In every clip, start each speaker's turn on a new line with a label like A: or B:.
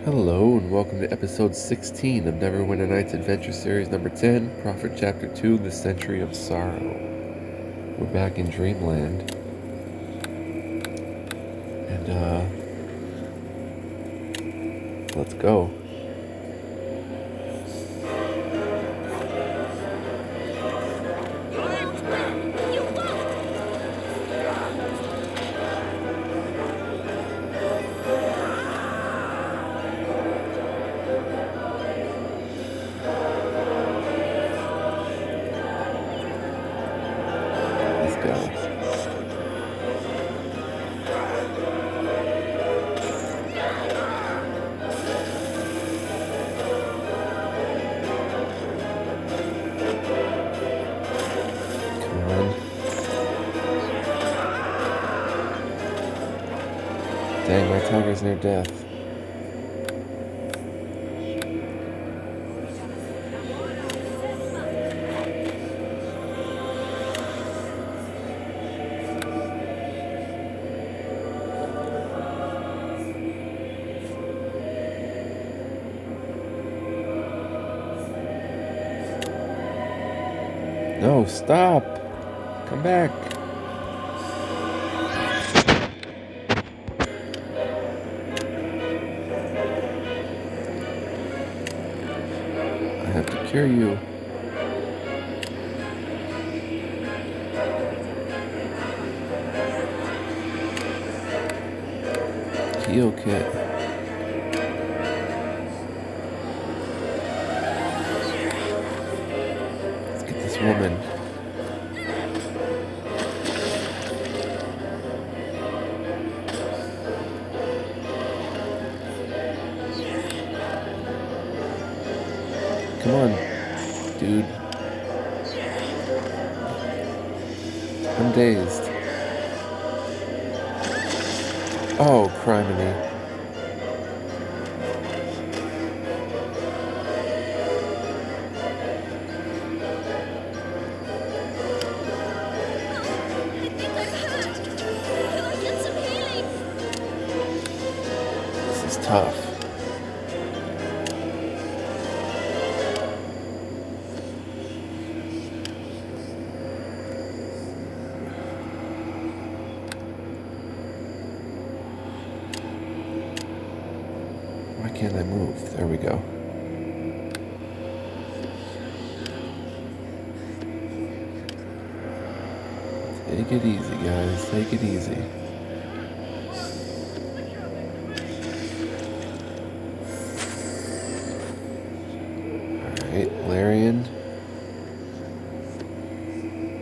A: Hello and welcome to episode 16 of NWN Adventure Series number 10, Prophet Chapter 2, The Century of Sorrow. We're back in Dreamland. And, let's go. Let's go. Come on. Dang, my tiger's near death. No, stop! Come back! I have to cure you. Heal kit. Let's get this woman. Come on, dude. I'm dazed. Oh, criminy. This is tough. Why can't I move? There we go. Take it easy, guys. Take it easy. Alright, Larian.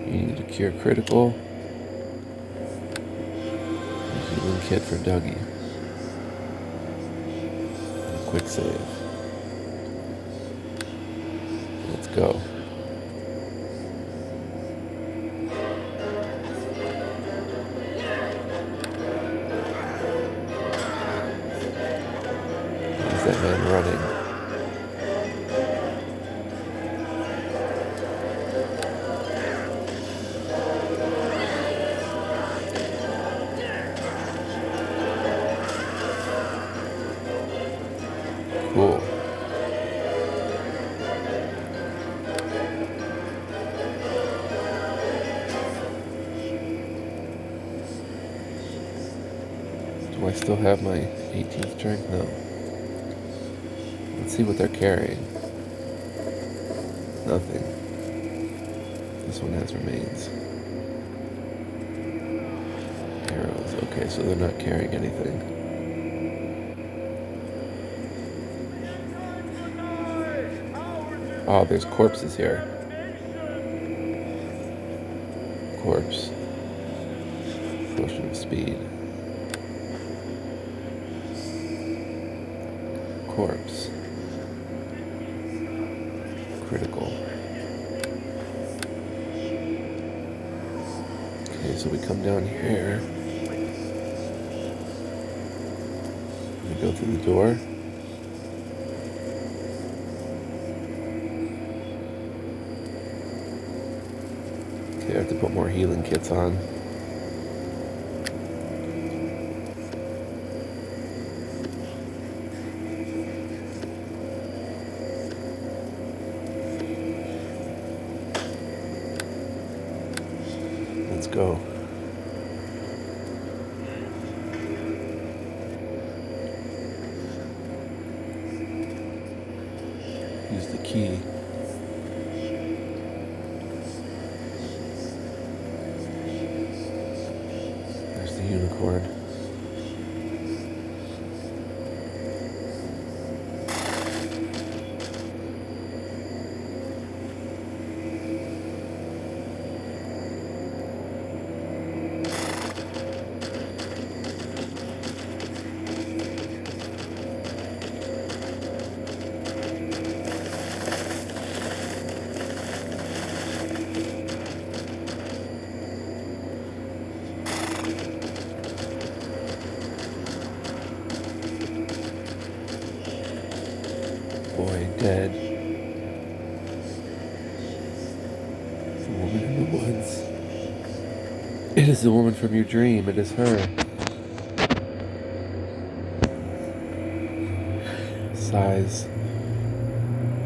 A: You need to cure critical. Healing kit for Dougie. Quick save. Let's go. Where's that man running? Cool. Do I still have my 18th drink? No. Let's see what they're carrying. Nothing. This one has remains. Arrows. Okay, so they're not carrying anything. Oh, there's corpses here. Corpse. Potion of speed. Corpse. Critical. Okay, so we come down here. We go through the door. Okay, I have to put more healing kits on. go. Use the key. There's the unicorn. Boy dead. The woman in the woods. It is the woman from your dream. It is her. Sighs.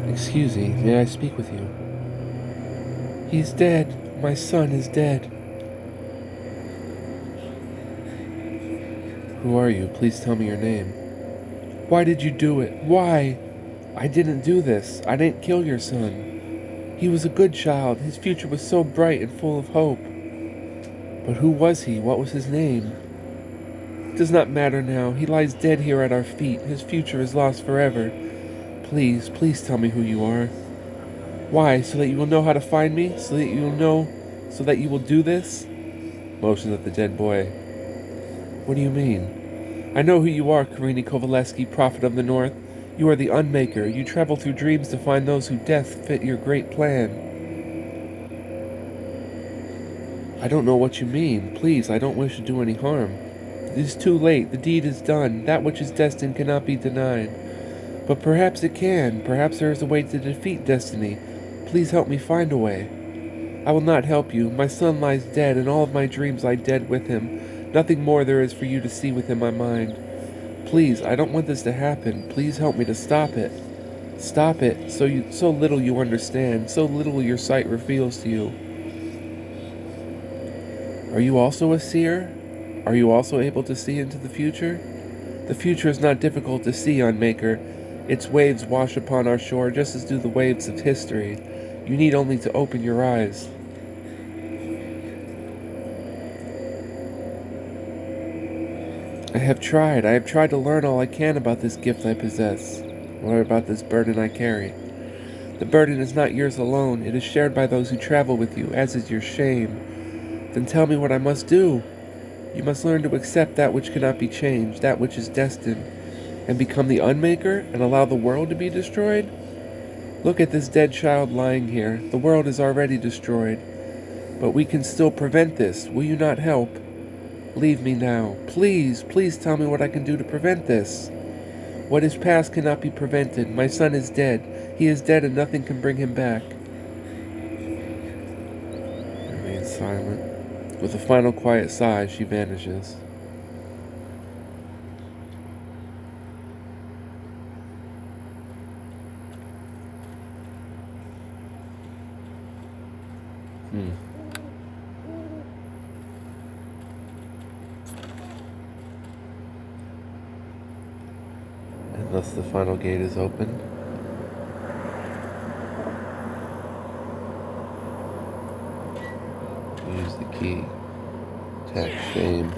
A: Excuse me, may I speak with you? He's dead. My son is dead. Who are you? Please tell me your name. Why did you do it? Why? I didn't do this. I didn't kill your son. He was a good child. His future was so bright and full of hope. But who was he? What was his name? It does not matter now. He lies dead here at our feet. His future is lost forever. Please, please tell me who you are. Why? So that you will know how to find me? So that you will do this? Motions at the dead boy. What do you mean? I know who you are, Karini Kovaleski, prophet of the North. You are the Unmaker. You travel through dreams to find those who death fit your great plan. I don't know what you mean. Please, I don't wish to do any harm. It is too late. The deed is done. That which is destined cannot be denied. But perhaps it can. Perhaps there is a way to defeat destiny. Please help me find a way. I will not help you. My son lies dead, and all of my dreams lie dead with him. Nothing more there is for you to see within my mind. Please, I don't want this to happen. Please help me to stop it. Stop it, so little you understand, so little your sight reveals to you. Are you also a seer? Are you also able to see into the future? The future is not difficult to see, Unmaker. Its waves wash upon our shore just as do the waves of history. You need only to open your eyes. I have tried to learn all I can about this gift I possess, or about this burden I carry. The burden is not yours alone, it is shared by those who travel with you, as is your shame. Then tell me what I must do. You must learn to accept that which cannot be changed, that which is destined, and become the Unmaker and allow the world to be destroyed? Look at this dead child lying here. The world is already destroyed. But we can still prevent this. Will you not help? Leave me now. Please, please tell me what I can do to prevent this. What is past cannot be prevented. My son is dead. He is dead and nothing can bring him back. Remain silent. With a final quiet sigh, she vanishes. And thus the final gate is opened. Use the key. Tap shame.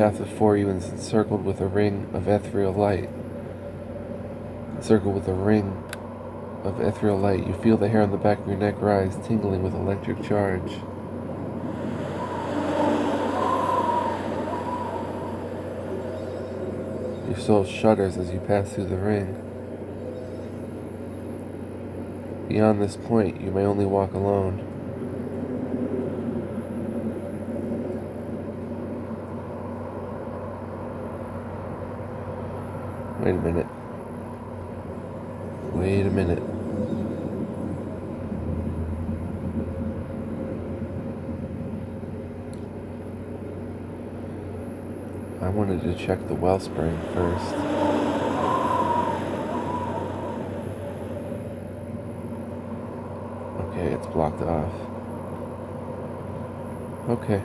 A: path before you is encircled with a ring of ethereal light. Encircled with a ring of ethereal light, you feel the hair on the back of your neck rise, tingling with electric charge. Your soul shudders as you pass through the ring. Beyond this point, you may only walk alone. Wait a minute. Wait a minute. I wanted to check the wellspring first. Okay, it's blocked off. Okay.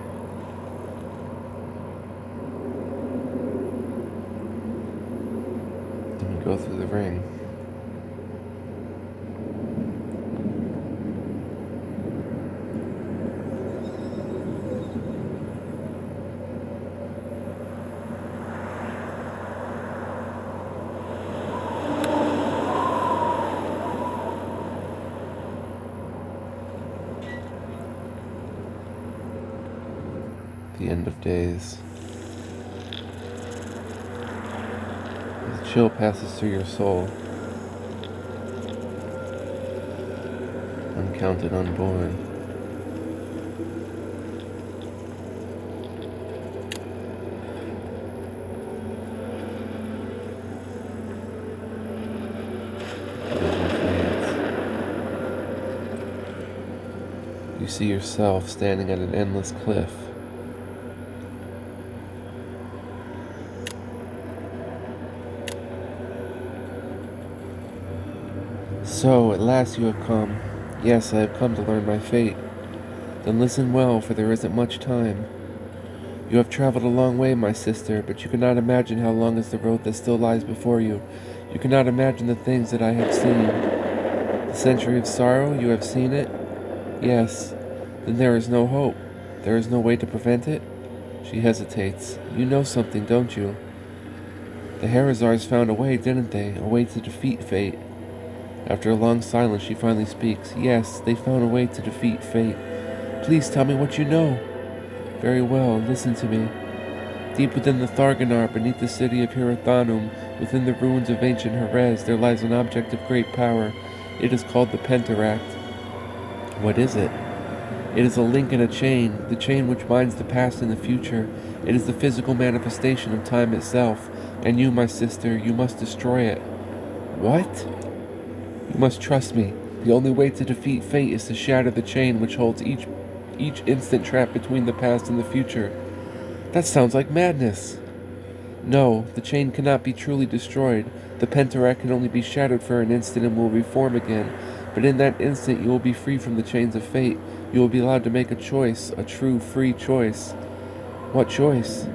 A: Let me go through the ring. The end of days. As a chill passes through your soul, uncounted unborn. Vision fades. You see yourself standing at an endless cliff. So, at last you have come. Yes, I have come to learn my fate. Then listen well, for there isn't much time. You have traveled a long way, my sister, but you cannot imagine how long is the road that still lies before you. You cannot imagine the things that I have seen. The century of sorrow, you have seen it? Yes. Then there is no hope. There is no way to prevent it? She hesitates. You know something, don't you? The Harazars found a way, didn't they? A way to defeat fate. After a long silence, she finally speaks. Yes, they found a way to defeat fate. Please tell me what you know. Very well, listen to me. Deep within the Thargonar, beneath the city of Hirathanum, within the ruins of ancient Jerez, there lies an object of great power. It is called the Pentaract. What is it? It is a link in a chain, the chain which binds the past and the future. It is the physical manifestation of time itself, and you, my sister, you must destroy it. What? You must trust me. The only way to defeat fate is to shatter the chain which holds each instant trapped between the past and the future. That sounds like madness. No, the chain cannot be truly destroyed. The Pentaract can only be shattered for an instant and will reform again. But in that instant you will be free from the chains of fate. You will be allowed to make a choice, a true, free choice. What choice?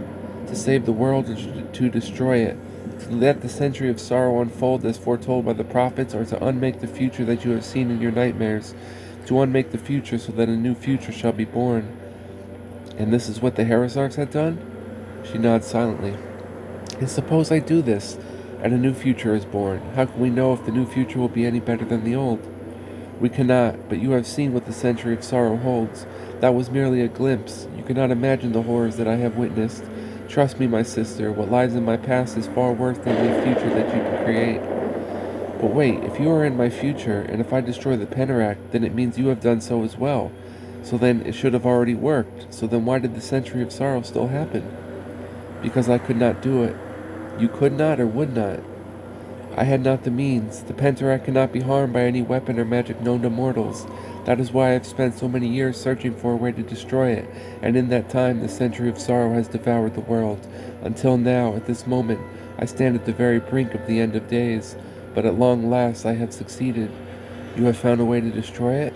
A: To save the world or to destroy it? To let the century of sorrow unfold as foretold by the prophets, or to unmake the future that you have seen in your nightmares? To unmake the future so that a new future shall be born. And this is what the Harazars had done? She nods silently. And suppose I do this, and a new future is born. How can we know if the new future will be any better than the old? We cannot, but you have seen what the century of sorrow holds. That was merely a glimpse. You cannot imagine the horrors that I have witnessed. Trust me, my sister, what lies in my past is far worse than the future that you can create. But wait, if you are in my future, and if I destroy the Pentaract, then it means you have done so as well. So then it should have already worked. So then why did the century of sorrow still happen? Because I could not do it. You could not or would not. I had not the means. The Pentaract cannot be harmed by any weapon or magic known to mortals. That is why I have spent so many years searching for a way to destroy it, and in that time the century of sorrow has devoured the world. Until now, at this moment, I stand at the very brink of the end of days, but at long last I have succeeded. You have found a way to destroy it?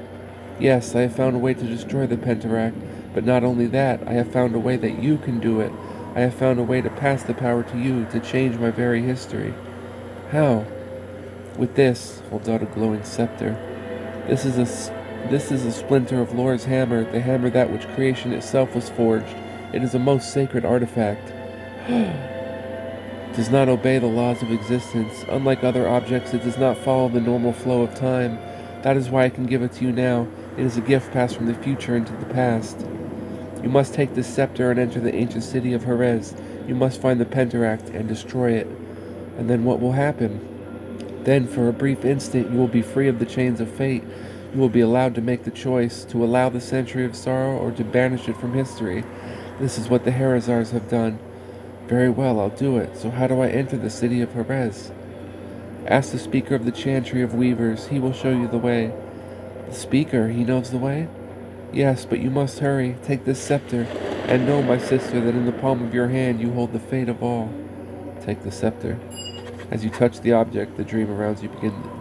A: Yes, I have found a way to destroy the Pentaract, but not only that, I have found a way that you can do it. I have found a way to pass the power to you, to change my very history. How? With this, holds out a glowing scepter. This is a splinter of Lore's hammer, the hammer that which creation itself was forged. It is a most sacred artifact. Does not obey the laws of existence. Unlike other objects, it does not follow the normal flow of time. That is why I can give it to you now. It is a gift passed from the future into the past. You must take this scepter and enter the ancient city of Jerez. You must find the Pentaract and destroy it. And then what will happen? Then, for a brief instant, you will be free of the chains of fate. You will be allowed to make the choice, to allow the century of sorrow or to banish it from history. This is what the Herazars have done. Very well, I'll do it. So how do I enter the city of Jerez? Ask the speaker of the Chantry of Weavers. He will show you the way. The speaker, he knows the way? Yes, but you must hurry. Take this scepter, and know, my sister, that in the palm of your hand you hold the fate of all. Take the scepter. As you touch the object, the dream around you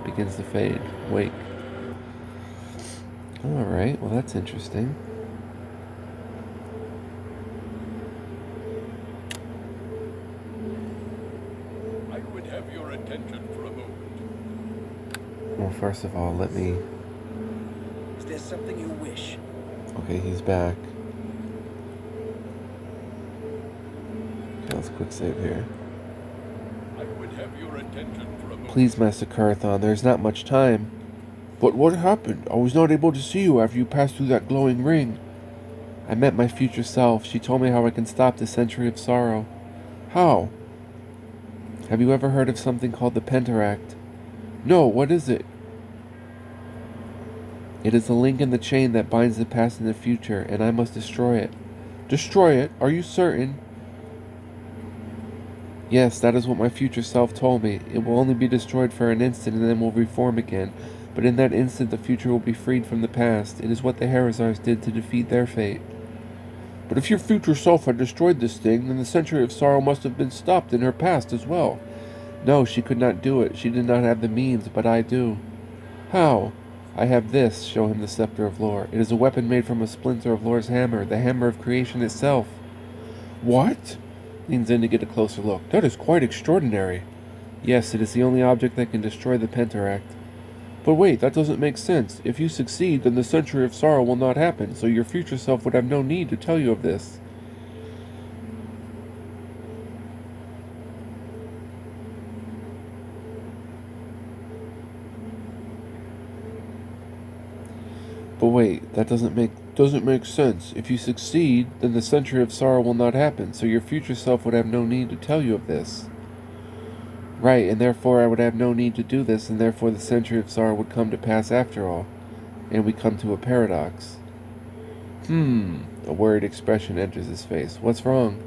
A: begins to fade. Wake. Alright, well that's interesting.
B: I would have your attention for a moment.
A: Well, first of all, let me...
C: Is there something you wish?
A: Okay, he's back. Okay, let's quick save here.
B: I would have your attention for a moment.
A: Please, Master Carathon, there's not much time. But what happened? I was not able to see you after you passed through that glowing ring. I met my future self. She told me how I can stop the century of sorrow. How? Have you ever heard of something called the Pentaract? No, what is it? It is a link in the chain that binds the past and the future, and I must destroy it. Destroy it? Are you certain? Yes, that is what my future self told me. It will only be destroyed for an instant and then will reform again. But in that instant the future will be freed from the past. It is what the Herazars did to defeat their fate. But if your future self had destroyed this thing, then the century of sorrow must have been stopped in her past as well. No, she could not do it. She did not have the means, but I do. How? I have this. Show him the scepter of lore. It is a weapon made from a splinter of lore's hammer, the hammer of creation itself. What? Leans in to get a closer look. That is quite extraordinary. Yes, it is the only object that can destroy the Pentaract. But wait, that doesn't make sense. If you succeed, then the century of sorrow will not happen, so your future self would have no need to tell you of this. But wait, that doesn't make sense. If you succeed, then the century of sorrow will not happen, so your future self would have no need to tell you of this. Right, and therefore I would have no need to do this, and therefore the century of sorrow would come to pass after all. And we come to a paradox. A worried expression enters his face. What's wrong?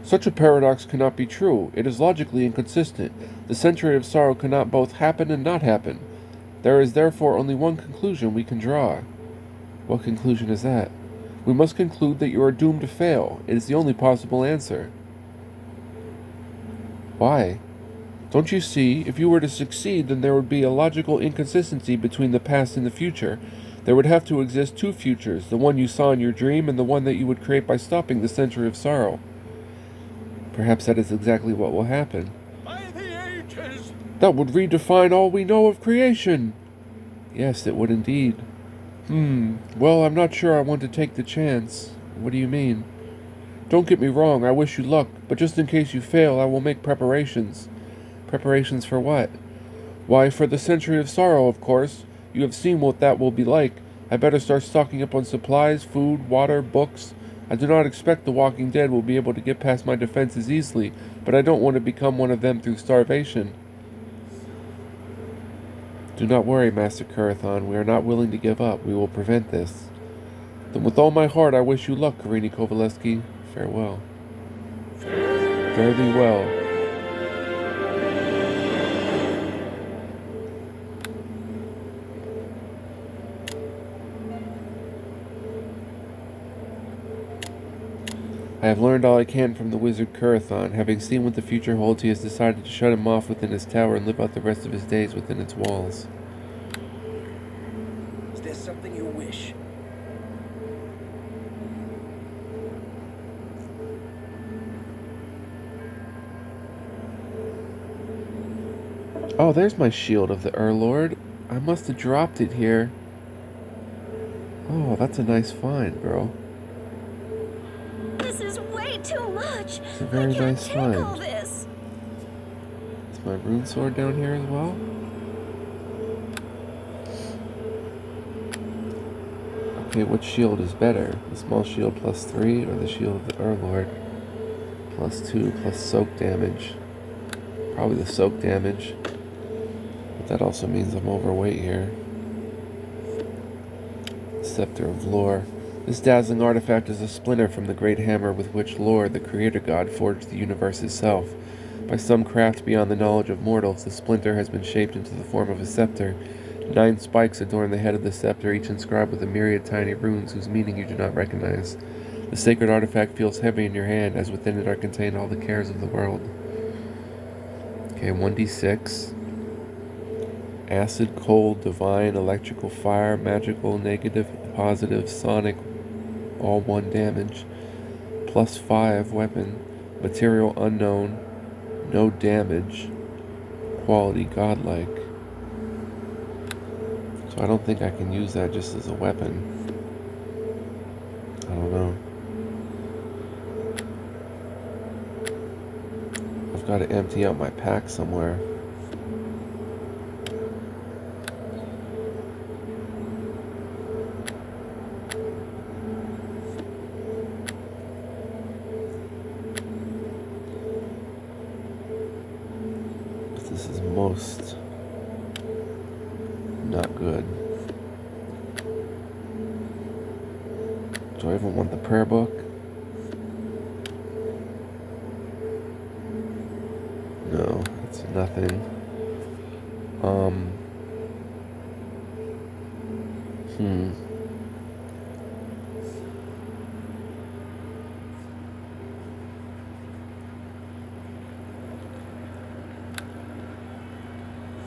A: Such a paradox cannot be true. It is logically inconsistent. The century of sorrow cannot both happen and not happen. There is therefore only one conclusion we can draw. What conclusion is that? We must conclude that you are doomed to fail. It is the only possible answer. Why? Don't you see, if you were to succeed, then there would be a logical inconsistency between the past and the future. There would have to exist two futures, the one you saw in your dream and the one that you would create by stopping the century of sorrow. Perhaps that is exactly what will happen.
B: By the ages!
A: That would redefine all we know of creation. Yes, it would indeed. Well, I'm not sure I want to take the chance. What do you mean? Don't get me wrong, I wish you luck, but just in case you fail, I will make preparations. Preparations for what? Why, for the century of sorrow, of course. You have seen what that will be like. I better start stocking up on supplies, food, water, books. I do not expect the Walking Dead will be able to get past my defenses easily, but I don't want to become one of them through starvation. Do not worry, Master Carathon. We are not willing to give up. We will prevent this. Then with all my heart I wish you luck, Karini Kovaleski. Farewell. Fare thee well. I have learned all I can from the wizard Carathon. Having seen what the future holds, he has decided to shut him off within his tower and live out the rest of his days within its walls.
C: Is there something you wish?
A: Oh, there's my shield of the Lord. I must have dropped it here. Oh, that's a nice find, bro.
D: This is way too much. much.
A: It's a very
D: I can't
A: nice
D: take all
A: find.
D: this.
A: Is my rune sword down here as well? Okay, which shield is better? The small shield plus 3 or the shield of the Urlord plus 2 plus soak damage? Probably the soak damage. But that also means I'm overweight here. Scepter of Lore. This dazzling artifact is a splinter from the great hammer with which Lore, the creator god, forged the universe itself. By some craft beyond the knowledge of mortals, the splinter has been shaped into the form of a scepter. 9 spikes adorn the head of the scepter, each inscribed with a myriad tiny runes whose meaning you do not recognize. The sacred artifact feels heavy in your hand, as within it are contained all the cares of the world. Okay, 1d6. Acid, cold, divine, electrical, fire, magical, negative, positive, sonic, all 1 damage. Plus 5 weapon. Material unknown. No damage. Quality godlike. So I don't think I can use that just as a weapon. I don't know. I've got to empty out my pack somewhere. This is most not good. Do I even want the prayer book? No, it's nothing.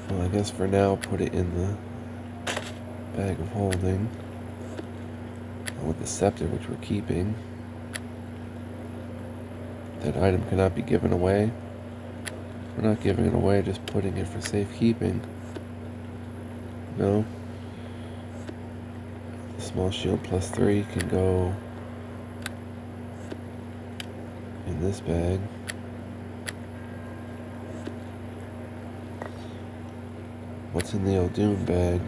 A: Well, I guess for now, put it in the bag of holding. With the scepter, which we're keeping. That item cannot be given away. We're not giving it away, just putting it for safekeeping. No. The small shield plus 3 can go in this bag. What's in the O'Doon bag?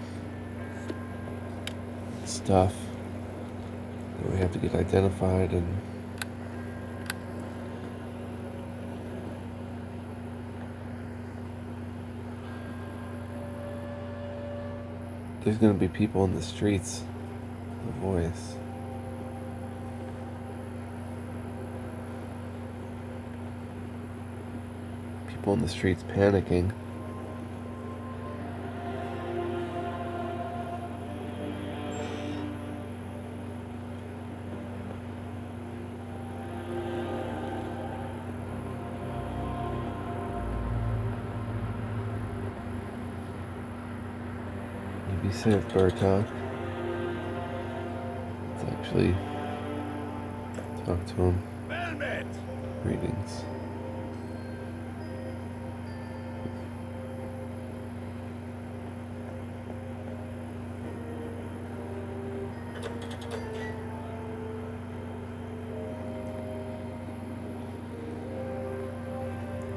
A: Stuff that we have to get identified and there's gonna be people in the streets. The voice. People in the streets panicking. Be safe, Bertok. Let's actually talk to him.
B: Well met.
A: Greetings.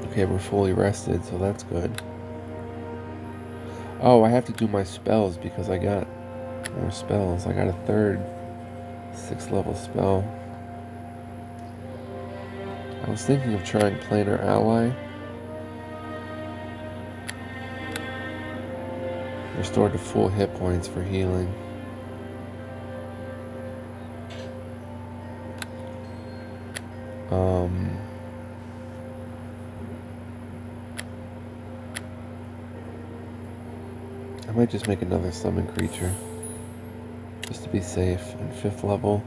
A: Okay, we're fully rested, so that's good. Oh, I have to do my spells because I got more spells. I got a third 6th level spell. I was thinking of trying Planar Ally. Restored to full hit points for healing. I might just make another summon creature. Just to be safe. And 5th level.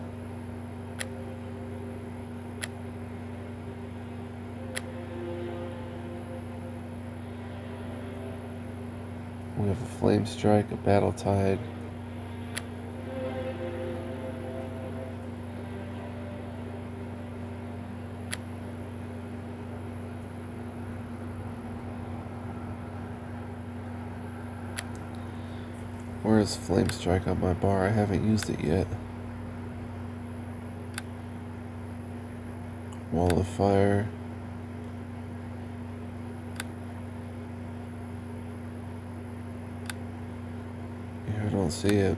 A: We have a Flame Strike, a Battle Tide. Where is Flame Strike on my bar? I haven't used it yet. Wall of fire. Yeah, I don't see it.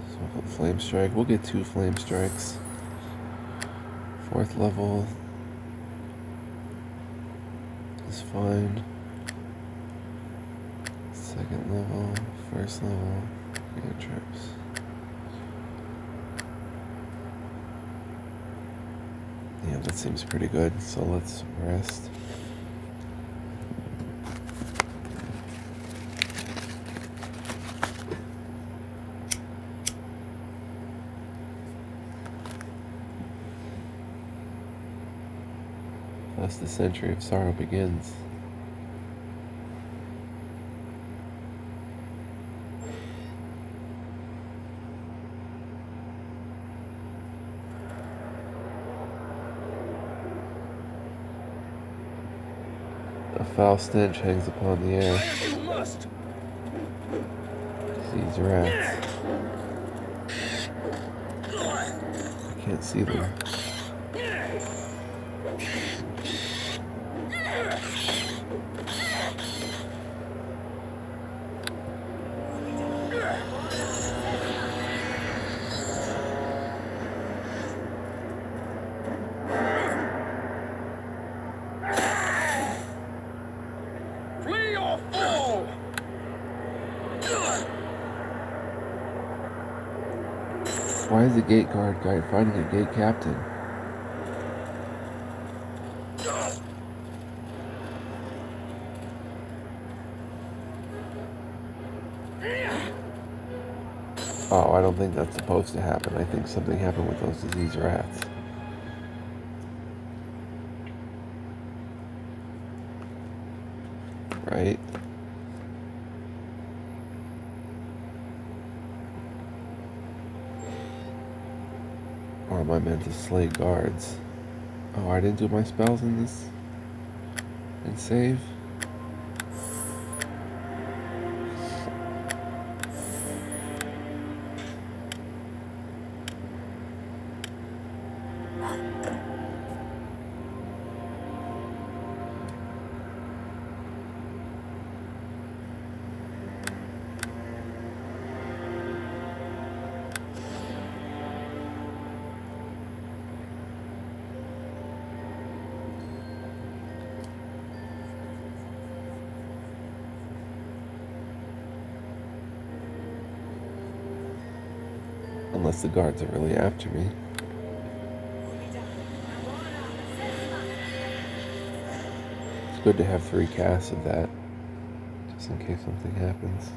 A: So flame strike. We'll get 2 flame strikes. 4th level is fine. 2nd level, 1st level, cantrips. Yeah, that seems pretty good. So let's rest. Thus the century of sorrow begins. A foul stench hangs upon the air.
C: You must.
A: These rats. I can't see them.
C: Flee or fall!
A: Why is the gate guard guy fighting a gate captain? Oh, I don't think that's supposed to happen. I think something happened with those disease rats. Right? Or am I meant to slay guards? Oh, I didn't do my spells in this? And save? Unless the guards are really after me. It's good to have 3 casts of that, just in case something happens.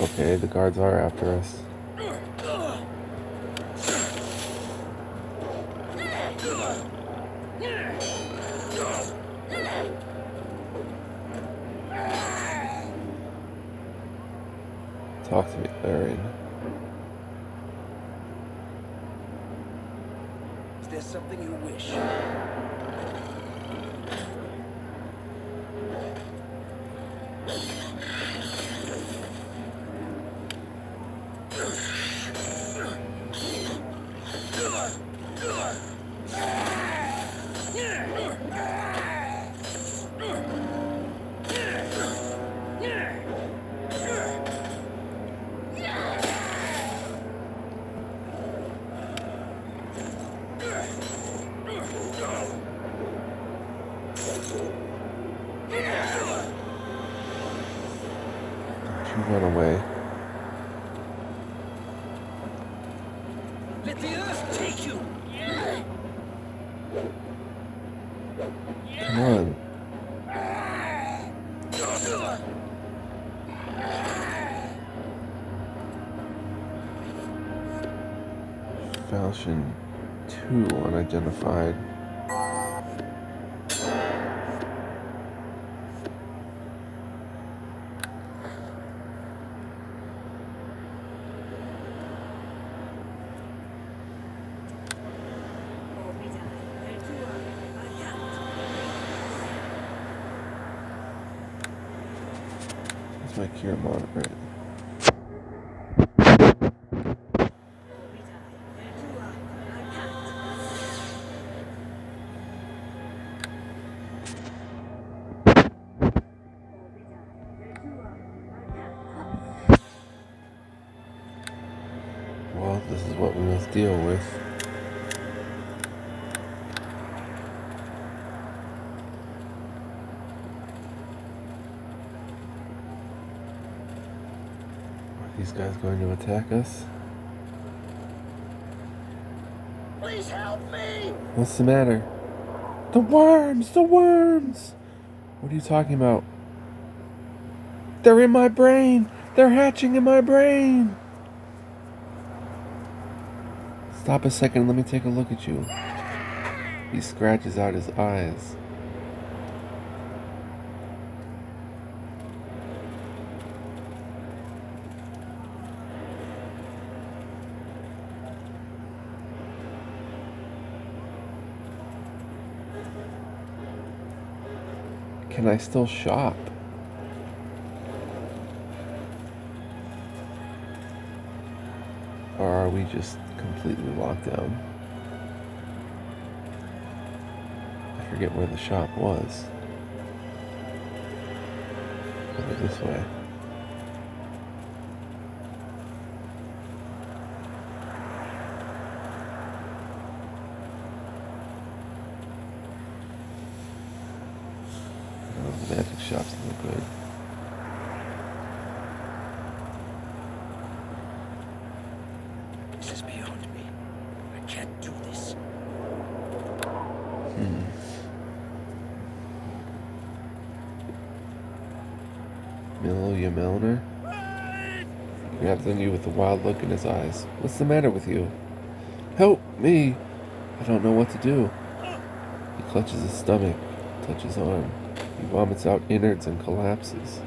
A: Okay, the guards are after us. Talk to me, Larian.
C: Is there something you wish?
A: You run away.
C: Let the earth take you!
A: Come on. Falchion 2 unidentified. Where's my cure monitor? Right. Well, this is what we must deal with. Are these guys going to attack us?
C: Please help me!
A: What's the matter? The worms! The worms! What are you talking about? They're in my brain! They're hatching in my brain! Stop a second, let me take a look at you. He scratches out his eyes. Can I still shop? Or are we just completely locked down? I forget where the shop was. Over this way. Oh, the magic shop's no good.
C: This is beyond me. I can't do this.
A: Milia Milner? He grabs on you with a wild look in his eyes. What's the matter with you? Help me! I don't know what to do. He clutches his stomach, touches his arm. He vomits out innards and collapses.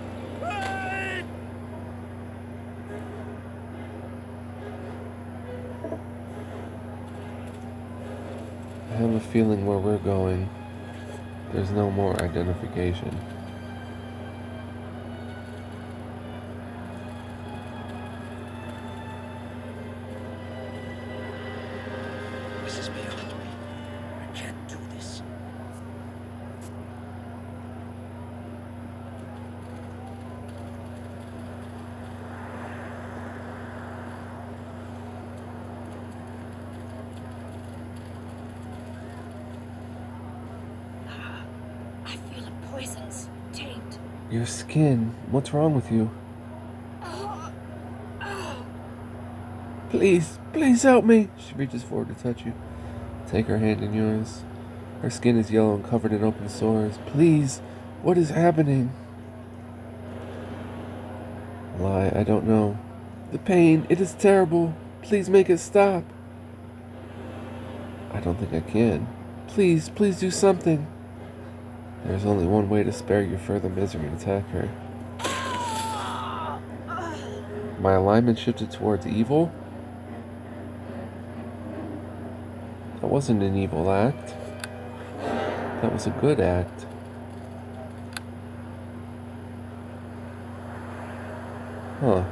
A: I have a feeling where we're going, there's no more identification.
C: This is beyond me. I can't do this.
D: I feel a poison's taint.
A: Your skin, what's wrong with you? Please, please help me. She reaches forward to touch you. Take her hand in yours. Her skin is yellow and covered in open sores. Please, what is happening? Lie, I don't know. The pain, it is terrible. Please make it stop. I don't think I can. Please, please do something. There is only one way to spare you further misery and attack her. My alignment shifted towards evil? That wasn't an evil act. That was a good act. Huh.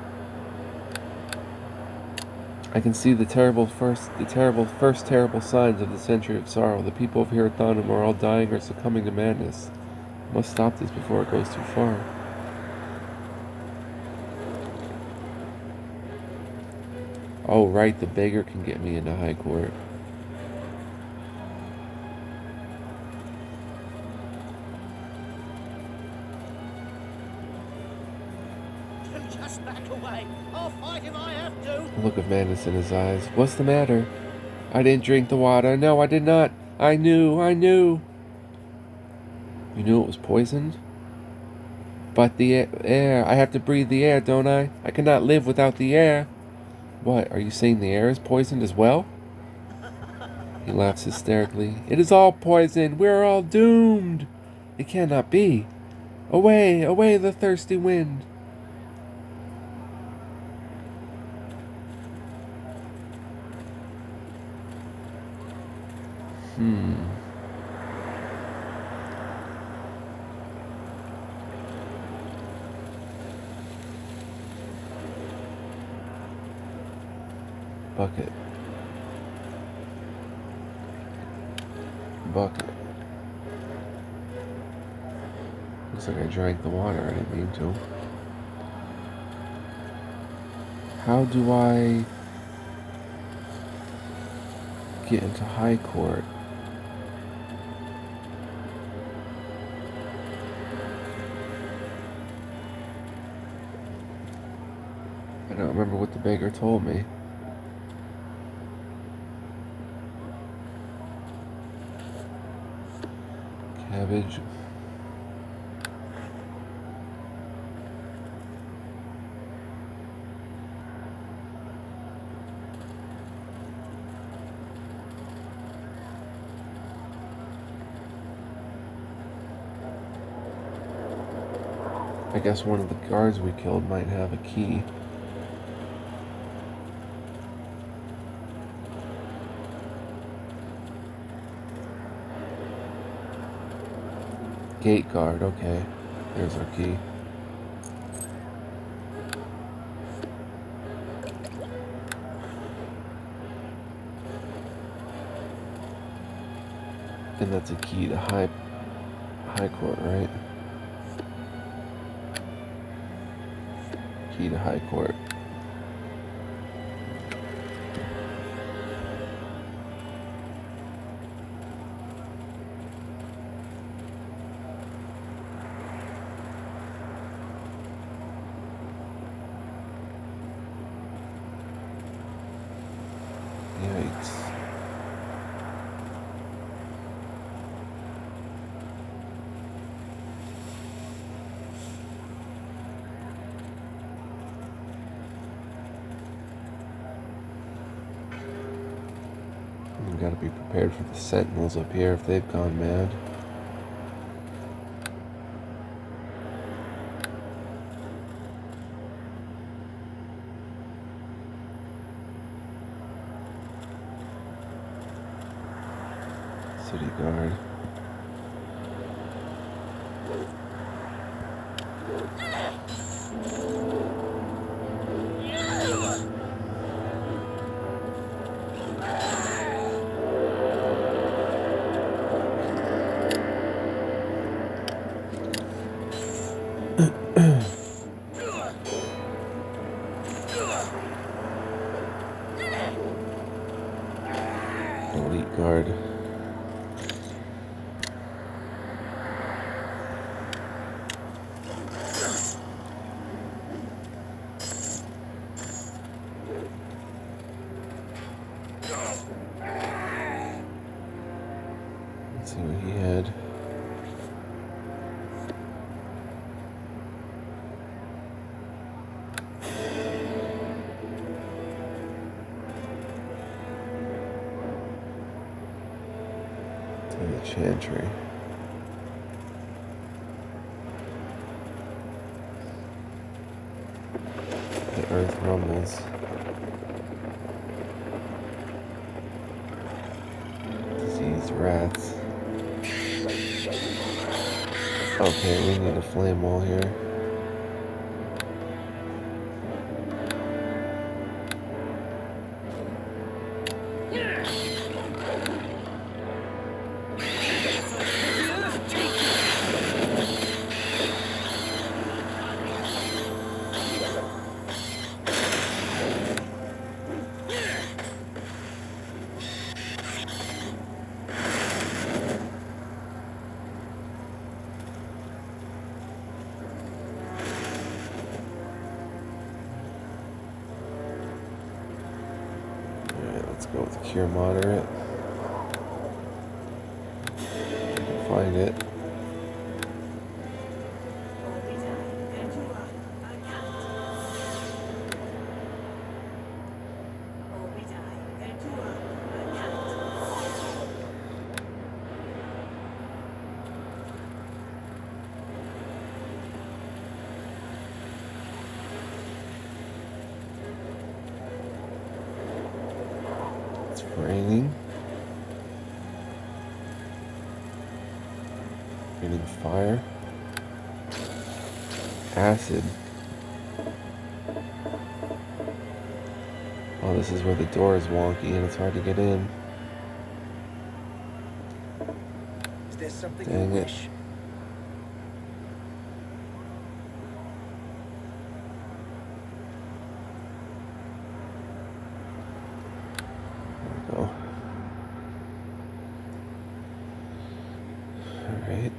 A: I can see the first terrible signs of the century of sorrow. The people of Hirathanum are all dying or succumbing to madness. I must stop this before it goes too far. Oh, right, the beggar can get me into High Court.
C: Just back away. I'll fight if I have to.
A: A look of madness in his eyes. What's the matter? I didn't drink the water. No, I did not. I knew. You knew it was poisoned? But the air. I have to breathe the air, don't I? I cannot live without the air. What, are you saying the air is poisoned as well? He laughs hysterically. It is all poisoned. We are all doomed. It cannot be. Away, away, the thirsty wind. Bucket. Bucket. Looks like I drank the water. I didn't mean to. How do I get into High Court? I don't remember what the beggar told me. Cabbage. I guess one of the guards we killed might have a key. Gate guard, okay. There's our key. And that's a key to High Court, right? Key to High Court. Yikes. You gotta be prepared for the sentinels up here if they've gone mad. City guard. Elite guard. Let's see what he had. To the chantry. The earth rumbles. Diseased rats. Okay, we need a flame wall here. Let's go with cure moderate. I can find it. It's raining. Raining fire. Acid. Oh, Oh, this is where the door is wonky and it's hard to get in.
C: Is there something
A: Dang
C: you
A: it.
C: wish?
A: There we go. Alright.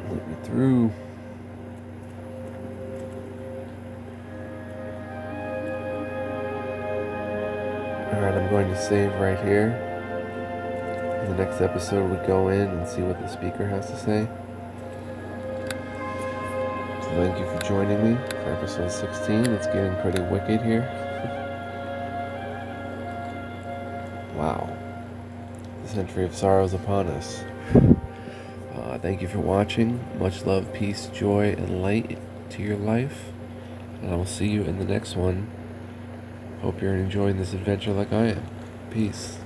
A: Let me through. Alright, I'm going to save right here. In the next episode, we go in and see what the speaker has to say. So thank you for joining me for episode 16. It's getting pretty wicked here. Wow. The century of sorrow is upon us. Thank you for watching. Much love, peace, joy, and light to your life. And I will see you in the next one. Hope you're enjoying this adventure like I am. Peace.